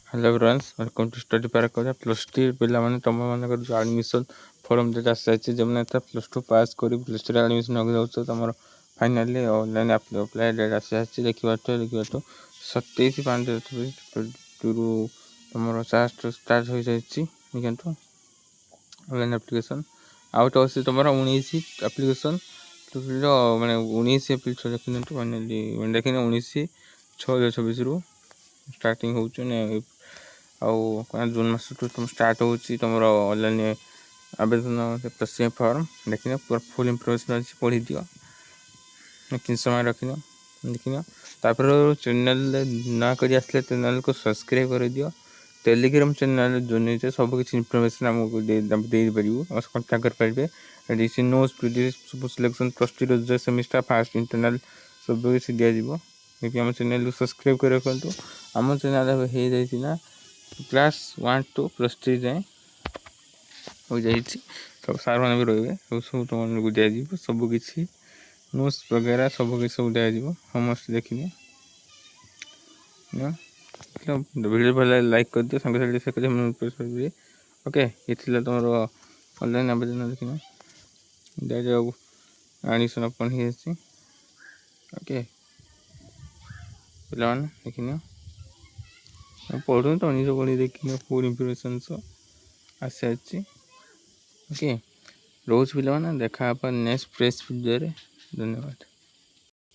Hello friends, welcome to study पैराकोरिया plus two पिला माने तुम मानकर जो एडमिशन फॉर्म डेट आसी जो मैंने प्लस टू पास कर प्लस टू एडमिशन हो जाऊँ तुम फाइनाली ऑनलाइन अप्लाई डेट आसी देखा देखा 27/5/2022 तुम स्टार्ट हो जाए ऑनलाइन एप्लिकेशन आउट अच्छे तुम 19 एप्लिकेशन मैंने 19 एप्रिल 6 देखी फाइनाली देखी 19/6/2024 रू स्टार्टिंग हो जून मास तुम स्टार्ट हो तुम ऑनलाइन आवेदन प्रोसेसिंग फॉर्म देखिए पूरा फुल इनफॉरमेशन अच्छी पढ़ी दियो किन समय रखिन देखिन तापर चैनल ना कर आसले चैनल को सब्सक्राइब कर दियो टेलीग्राम चैनल जो नहीं सब किसी इनफॉरमेशन आमको दे पारू कंटाक्ट कर पारे notes PDF selection plus two semester fast internal सब किसी दिज्व देखिए आम चैनल को सब्सक्राइब कर रखु आम चैनल हो जाए क्लास 1 to प्लस 3 जाए हो जाए सब सार मैंने भी रे सब तुमको दिज्व सबकि नोट्स वगैरह सबकि सब दिज्व समस्त देखिए वीडियो भले लाइक कर दियो संगे से ओके ये तुम ऑनलाइन आवेदन देखिए एडमिशन ओपन हो ओके पे देखिए पढ़ू तो निज पढ़ी देखिए फुल इनफॉरमेशन आसी ओके रोज पे देखा नेक्स्ट फ्रेश वीडियो धन्यवाद।